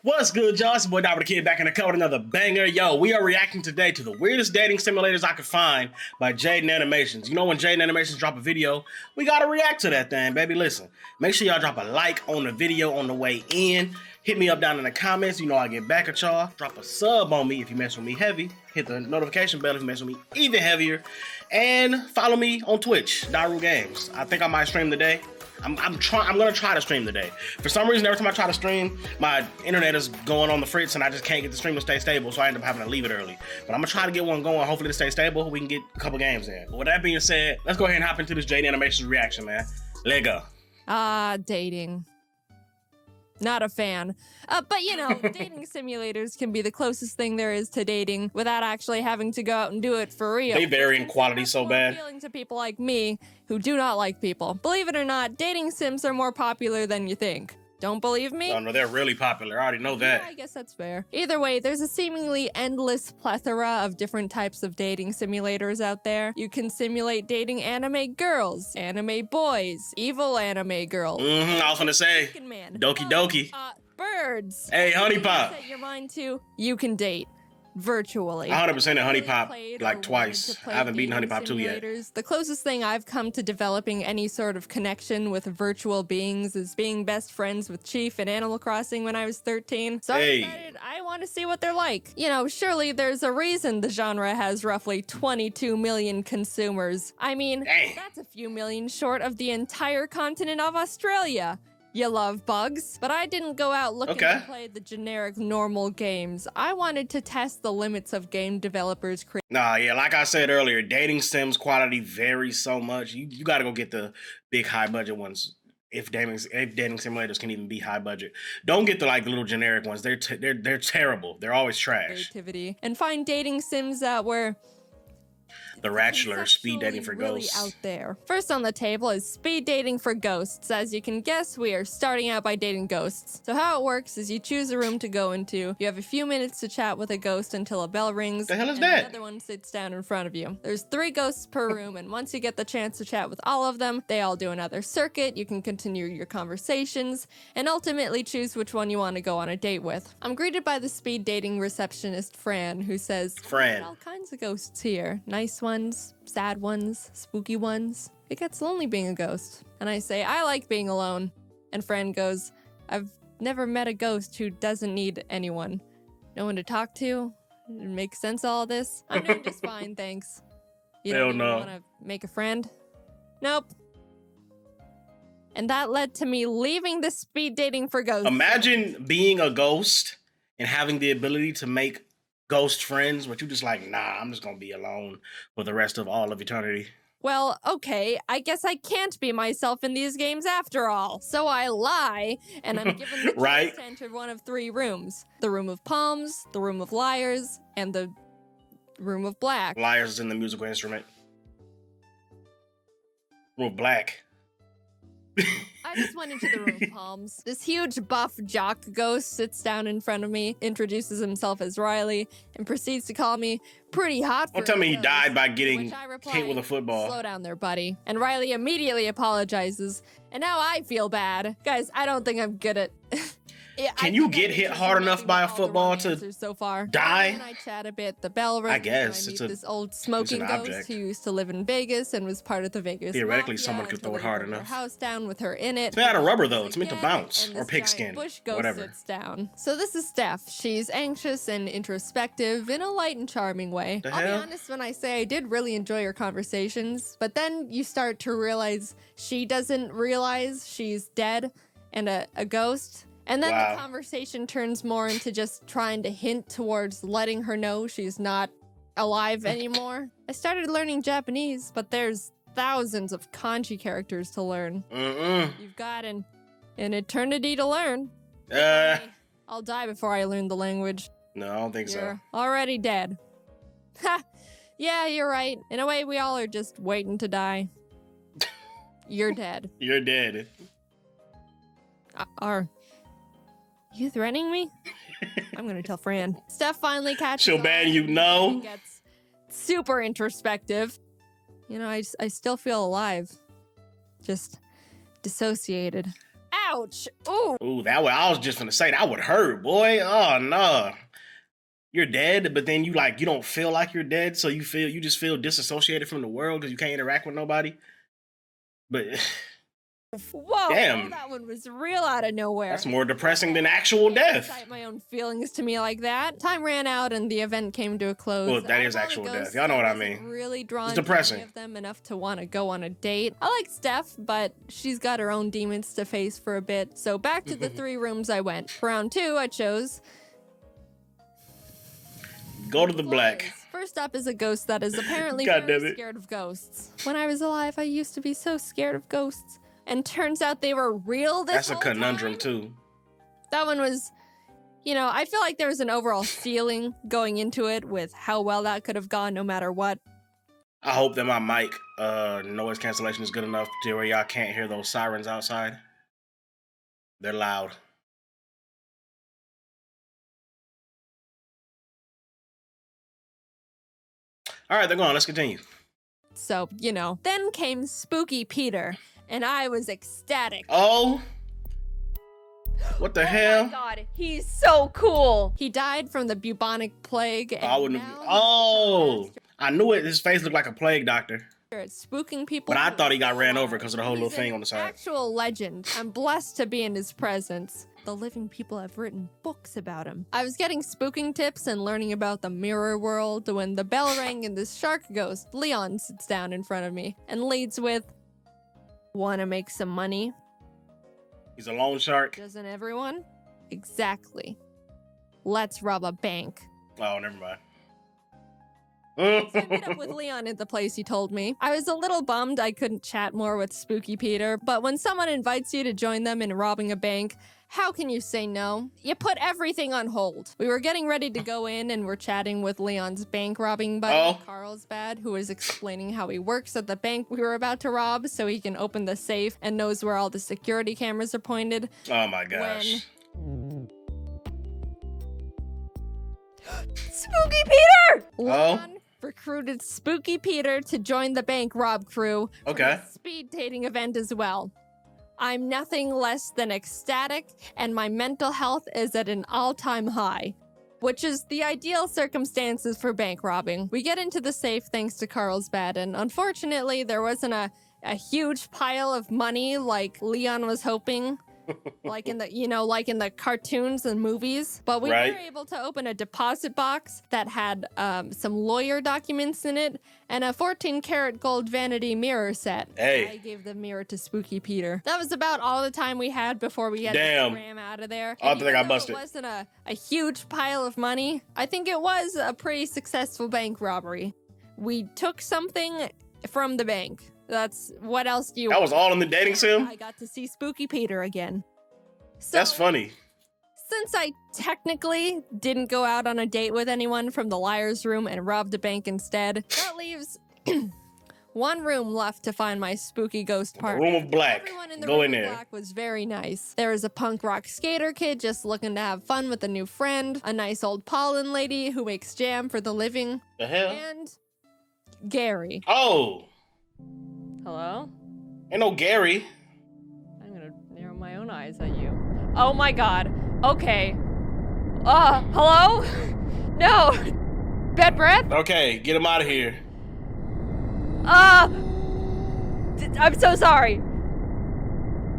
What's good, y'all? It's your boy Dobber the Kid back in the cut with another banger. Yo, we are reacting today to the weirdest dating simulators I could find by Jaiden Animations. You know when Jaiden Animations drop a video, we gotta react to that thing, baby. Listen, make sure y'all drop a like on the video on the way in. Hit me up down in the comments. You know I get back at y'all. Drop a sub on me if you mess with me heavy. Hit the notification bell if you mess with me even heavier. And follow me on Twitch, DairuGames. I think I might stream today. I'm gonna try to stream today. For some reason, every time I try to stream, my internet is going on the fritz and I just can't get the stream to stay stable, so I end up having to leave it early. But I'm gonna try to get one going, hopefully to stay stable, we can get a couple games in. But with that being said, let's go ahead and hop into this Jaiden Animations reaction, man. Let go. Dating. Not a fan. But you know, dating simulators can be the closest thing there is to dating without actually having to go out and do it for real. They vary in quality so bad. Appealing to people like me who do not like people. Believe it or not, dating sims are more popular than you think. Don't believe me? Oh no, they're really popular. I already know that. Yeah, I guess that's fair. Either way, there's a seemingly endless plethora of different types of dating simulators out there. You can simulate dating anime girls, anime boys, evil anime girls. I was gonna say, Doki Doki. Birds. Hey, Honey Pop. Set your mind to, you can date. Virtually. 100% of Honey Pop like twice. I haven't beaten Honey Pop 2 yet. The closest thing I've come to developing any sort of connection with virtual beings is being best friends with Chief in Animal Crossing when I was 13. So I decided I want to see what they're like. You know, surely there's a reason the genre has roughly 22 million consumers. I mean, that's a few million short of the entire continent of Australia. You love bugs, but I didn't go out looking to play the generic normal games. I wanted to test the limits of game developers' creativity. Nah, yeah, like I said earlier, dating sims quality varies so much. You gotta go get the big high budget ones. If dating simulators can even be high budget, don't get the little generic ones. They're terrible. They're always trash. Creativity and find dating sims that were The Bachelor, speed dating for ghosts. Out there. First on the table is speed dating for ghosts. As you can guess, we are starting out by dating ghosts. So how it works is you choose a room to go into. You have a few minutes to chat with a ghost until a bell rings. The hell is and that? Another one sits down in front of you. There's 3 ghosts per room, and once you get the chance to chat with all of them, they all do another circuit. You can continue your conversations and ultimately choose which one you want to go on a date with. I'm greeted by the speed dating receptionist Fran, who says, Fran, all kinds of ghosts here. Nice ones, sad ones, spooky ones. It gets lonely being a ghost. And I say, I like being alone. And Fran goes, I've never met a ghost who doesn't need anyone. No one to talk to. It makes sense all this. I'm doing just fine, thanks. You don't even want to make a friend? Nope. And that led to me leaving the speed dating for ghosts. Imagine being a ghost and having the ability to make ghost friends, but you just like, nah, I'm just gonna be alone for the rest of all of eternity. Well, okay, I guess I can't be myself in these games after all. So I lie, and I'm given the chance to enter one of 3 rooms. The room of palms, the room of liars, and the room of black. Liars is in the musical instrument. Room of black. I just went into the room of palms. This huge buff jock ghost sits down in front of me, introduces himself as Riley, and proceeds to call me pretty hot. Don't tell me he died by getting hit with a football. Slow down there, buddy. And Riley immediately apologizes, and now I feel bad. Guys, I don't think I'm good at... Can you get hit hard enough by a football to so far. die? And I chat a bit. The bell rings. I guess I meet this old smoking ghost who used to live in Vegas and was part of the Vegas Theoretically, mafia someone could throw it hard enough. Her house down with her in it. It's made out of rubber though. It's meant to bounce or pigskin. Bush ghost whatever. Sits down. So this is Steph. She's anxious and introspective in a light and charming way. I'll be honest when I say I did really enjoy her conversations, but then you start to realize she doesn't realize she's dead and a ghost. And then the conversation turns more into just trying to hint towards letting her know she's not alive anymore. I started learning Japanese, but there's thousands of kanji characters to learn. You've got an eternity to learn. I'll die before I learn the language. No, I don't think You're already dead. Ha! Yeah, you're right. In a way, we all are just waiting to die. You're dead. You're dead. Are you threatening me? I'm gonna tell Fran. Steph finally catches So bad you know. Gets super introspective. You know, I still feel alive. Just dissociated. Ow! Ouch. Ooh. Ooh, that would, I was just gonna say that would hurt, boy. Oh no. You're dead, but then you don't feel like you're dead, so you just feel disassociated from the world because you can't interact with nobody. But whoa, damn, that one was real out of nowhere. That's more depressing than actual death. I my own feelings to me like that. Time ran out and the event came to a close. Well, that is actual death. Y'all know what I mean. Really drawn it's depressing. To any of them enough to want to go on a date. I like Steph, but she's got her own demons to face for a bit. So back to the 3 rooms I went. For round 2, I chose Go to the black. First up is a ghost that is apparently very scared of ghosts. When I was alive, I used to be so scared of ghosts. And turns out they were real this whole That's a conundrum, time. too. That one was, I feel like there was an overall feeling going into it with how well that could have gone no matter what. I hope that my mic noise cancellation is good enough to where y'all can't hear those sirens outside. They're loud. All right, they're gone. Let's continue. So, then came Spooky Peter, and I was ecstatic. Oh? What the hell? Oh my god, he's so cool. He died from the bubonic plague. And I wouldn't have. Oh, I knew it. His face looked like a plague doctor. It's spooking people. But I thought he got ran over because of the whole little thing on the side. Actual legend. I'm blessed to be in his presence. The living people have written books about him. I was getting spooking tips and learning about the mirror world when the bell rang and this shark ghost, Leon, sits down in front of me and leads with, "Wanna make some money?" He's a loan shark. Doesn't everyone? Exactly. Let's rob a bank. Oh, never mind. So I met up with Leon at the place he told me. I was a little bummed I couldn't chat more with Spooky Peter, but when someone invites you to join them in robbing a bank, how can you say no? You put everything on hold. We were getting ready to go in and we're chatting with Leon's bank robbing buddy, Carlsbad, who was explaining how he works at the bank we were about to rob so he can open the safe and knows where all the security cameras are pointed. Oh my gosh. Spooky Peter! Leon recruited Spooky Peter to join the bank rob crew for a speed dating event as well. I'm nothing less than ecstatic, and my mental health is at an all-time high, which is the ideal circumstances for bank robbing. We get into the safe thanks to Carlsbad, and unfortunately, there wasn't a huge pile of money like Leon was hoping. like in the cartoons and movies, but we were able to open a deposit box that had some lawyer documents in it and a 14-karat gold vanity mirror set. Hey. I gave the mirror to Spooky Peter. That was about all the time we had before we had to scram out of there. I think I busted. It wasn't a huge pile of money. I think it was a pretty successful bank robbery. We took something from the bank. That's what else do you want? That was all in the dating sim? I got to see Spooky Peter again. So, that's funny. Since I technically didn't go out on a date with anyone from the liar's room and robbed a bank instead, that leaves one room left to find my spooky ghost partner. Room of black. Everyone in the Go room in of there. black was very nice. There was a punk rock skater kid just looking to have fun with a new friend, a nice old pollen lady who makes jam for the living, the hell? and Gary. Oh. Hello? Ain't no Gary. I'm gonna narrow my own eyes at you. Oh my god. Okay. Hello? No. Bad breath? Okay, get him out of here. I'm so sorry.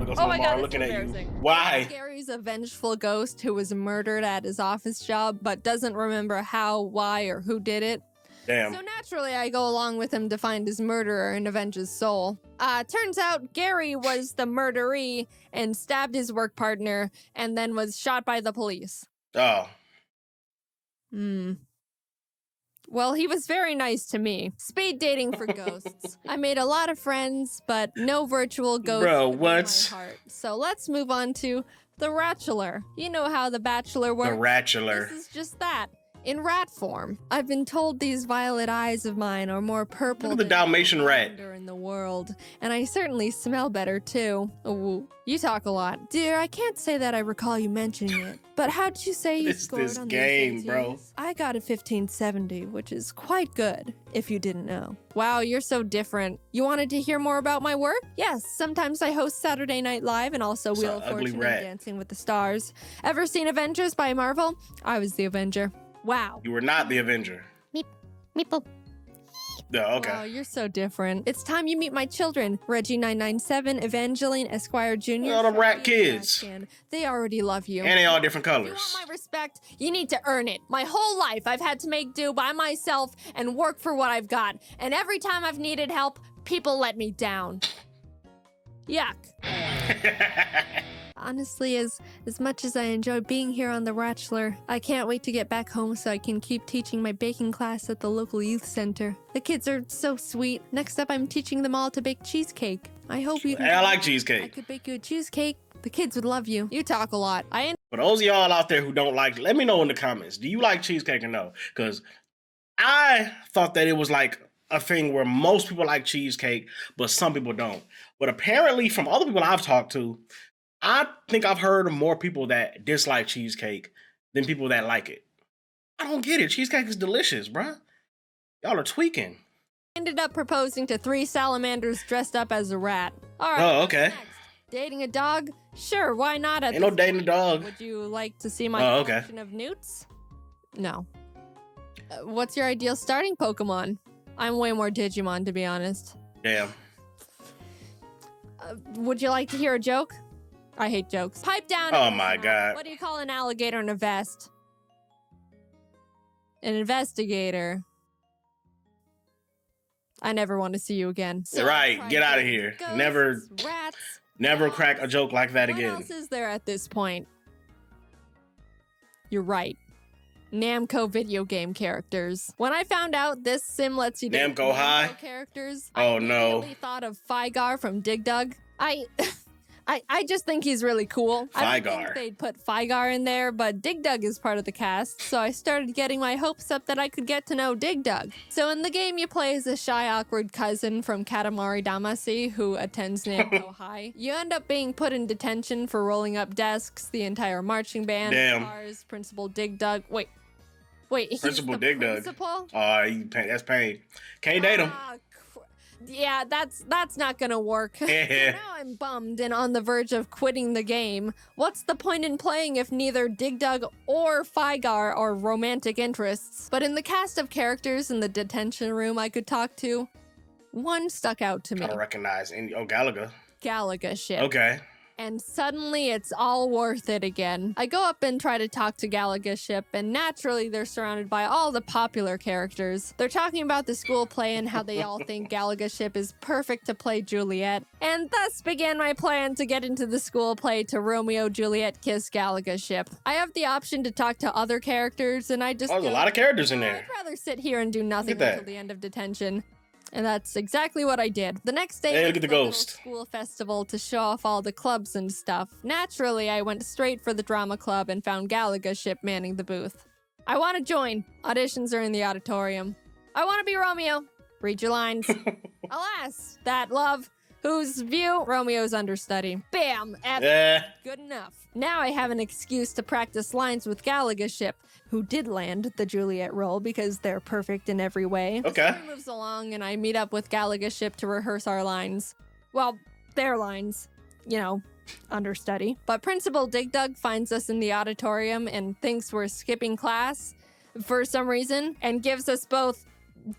Look at Oh my god, looking that's at you. embarrassing. Why? Gary's a vengeful ghost who was murdered at his office job, but doesn't remember how, why, or who did it. Damn. So naturally, I go along with him to find his murderer and avenge his soul. Turns out Gary was the murderee and stabbed his work partner and then was shot by the police. Oh. Well, he was very nice to me. Speed dating for ghosts. I made a lot of friends, but no virtual ghosts. Bro, in what? my heart. So let's move on to The Bachelor. You know how The Bachelor works. The Bachelor. This is just that. In rat form. I've been told these violet eyes of mine are more purple Look at the Dalmatian rat in the world, and I certainly smell better too. Ooh, you talk a lot. Dear, I can't say that I recall you mentioning it, but how'd you say you scored this on game, these bro. ATs? I got a 1570, which is quite good, if you didn't know. Wow, you're so different. You wanted to hear more about my work? Yes, sometimes I host Saturday Night Live and also Wheel of Fortune and Dancing with the Stars. Ever seen Avengers by Marvel? I was the Avenger. Wow. You were not the Avenger. Meep. Meeple. Oh, okay. Wow, you're so different. It's time you meet my children. Reggie997, Evangeline, Esquire Jr. All the rat kids. They already love you. And they all different If colors. you want my respect, you need to earn it. My whole life, I've had to make do by myself and work for what I've got. And every time I've needed help, people let me down. Yuck. Honestly, as much as I enjoy being here on The Ratchler, I can't wait to get back home so I can keep teaching my baking class at the local youth center. The kids are so sweet. Next up, I'm teaching them all to bake cheesecake. I hope you can. Hey, I like cheesecake. I could bake you a cheesecake. The kids would love you. You talk a lot. For those of y'all out there who don't like, let me know in the comments. Do you like cheesecake or no? Because I thought that it was like a thing where most people like cheesecake, but some people don't. But apparently, from other people I've talked to, I think I've heard of more people that dislike cheesecake than people that like it. I don't get it. Cheesecake is delicious, bruh. Y'all are tweaking. Ended up proposing to 3 salamanders dressed up as a rat. All right. Oh, okay. Next. Dating a dog? Sure, why not? Ain't no dating a dog. Would you like to see my collection of newts? No. What's your ideal starting Pokemon? I'm way more Digimon, to be honest. Damn. Would you like to hear a joke? I hate jokes. Pipe down. Oh my God. What do you call an alligator in a vest? An investigator. I never want to see you again. So right, get out of here. Ghosts, Never crack a joke like that again. What else is there at this point? You're right. Namco video game characters. When I found out this sim lets you do Namco High characters, oh I no. immediately thought of Fygar from Dig Dug. I just think he's really cool. Fygar. I don't think they'd put Fygar in there, but Dig Dug is part of the cast, so I started getting my hopes up that I could get to know Dig Dug. So in the game, you play as a shy, awkward cousin from Katamari Damacy who attends Namco High. You end up being put in detention for rolling up desks, the entire marching band, cars, Principal Dig Dug. Wait, Principal Dig Dug. Principal? Oh, that's pain. Can't date him. Yeah, that's not gonna work. So now I'm bummed and on the verge of quitting the game. What's the point in playing if neither Dig Dug or Fygar are romantic interests? But in the cast of characters in the detention room I could talk to, one stuck out to me. I don't recognize any. Oh, Galaga. Galaga ship. Okay. And suddenly it's all worth it again. I go up and try to talk to Galaga ship, and naturally they're surrounded by all the popular characters. They're talking about the school play and how they all think Galaga ship is perfect to play Juliet. And thus began my plan to get into the school play to Romeo Juliet kiss Galaga ship. I have the option to talk to other characters, and I just there's a lot of characters in there. I'd rather sit here and do nothing until the end of detention. And that's exactly what I did. The next day, look at the ghost. School festival to show off all the clubs and stuff. Naturally, I went straight for the drama club and found Galaga ship manning the booth. I want to join. Auditions are in the auditorium. I want to be Romeo. Read your lines. Alas, that love, whose view Romeo's understudy. Bam! Good enough. Now I have an excuse to practice lines with Galaga ship, who did land the Juliet role because they're perfect in every way. Okay. The story moves along and I meet up with Galaga ship to rehearse our lines. Well, their lines. You know, understudy. But Principal Dig Dug finds us in the auditorium and thinks we're skipping class for some reason and gives us both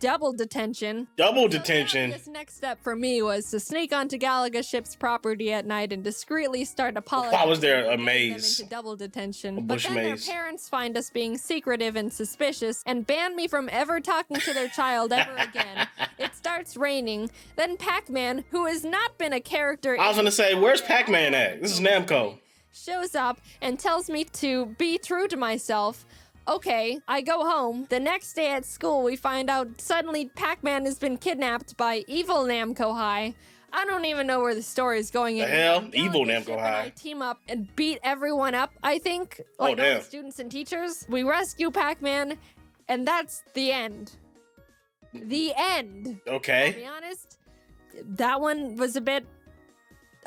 double detention. Double detention. This next step for me was to sneak onto Galaga ship's property at night and discreetly start apologizing. Why was there a them maze? into double detention. A But bush then maze. their parents find us being secretive and suspicious and ban me from ever talking to their child ever again. It starts raining. Then Pac-Man, who has not been a character. I was gonna say, where's Pac-Man at? This is Namco. Shows up and tells me to be true to myself. Okay, I go home. The next day at school, we find out suddenly Pac-Man has been kidnapped by evil Namco High. I don't even know where the story is going. The hell? Evil Namco High. I team up and beat everyone up, I think. Like all the students and teachers. We rescue Pac-Man, and that's the end. The end. Okay. To be honest, that one was a bit...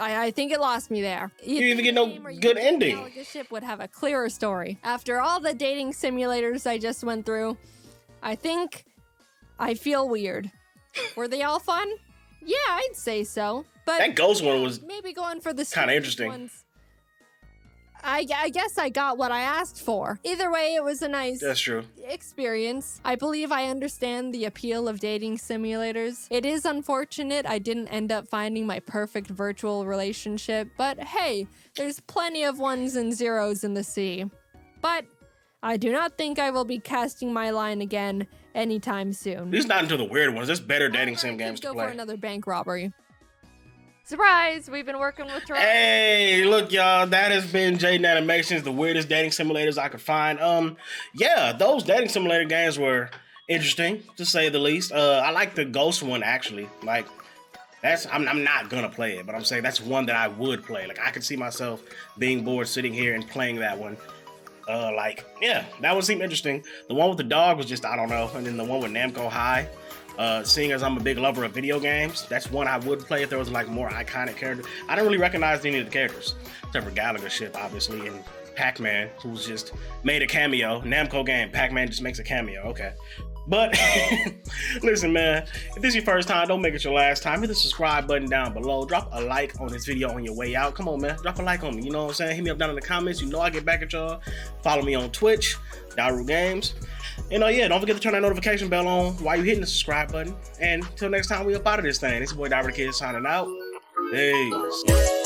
I think it lost me there. You didn't even get no good ending. This ship would have a clearer story. After all the dating simulators I just went through, I think I feel weird. Were they all fun? Yeah, I'd say so. But that ghost one was maybe going for the kind of interesting. Ones. I guess I got what I asked for. Either way, it was a nice experience. I believe I understand the appeal of dating simulators. It is unfortunate I didn't end up finding my perfect virtual relationship, but hey, there's plenty of ones and zeros in the sea. But I do not think I will be casting my line again anytime soon. At least not into the weird ones. There's better dating sim games to play. Go for another bank robbery. Surprise! We've been working with Toronto. Hey, look, y'all. That has been Jaiden Animations, the weirdest dating simulators I could find. Yeah, those dating simulator games were interesting, to say the least. I like the ghost one, actually. Like, I'm not gonna play it, but I'm saying that's one that I would play. Like, I could see myself being bored sitting here and playing that one. Yeah, that one seemed interesting. The one with the dog was just, I don't know. And then the one with Namco High. Seeing as I'm a big lover of video games, that's one I would play if there was like more iconic character. I didn't really recognize any of the characters, except for Gallagher ship, obviously, and Pac-Man, who's just made a cameo. Namco game, Pac-Man just makes a cameo, okay. But, listen, man, if this is your first time, don't make it your last time. Hit the subscribe button down below. Drop a like on this video on your way out. Come on, man, drop a like on me, you know what I'm saying? Hit me up down in the comments. You know I get back at y'all. Follow me on Twitch, DairuGames. And yeah, don't forget to turn that notification bell on while you're hitting the subscribe button. And until next time, we up out of this thing. This is your boy DairuKid signing out. Peace.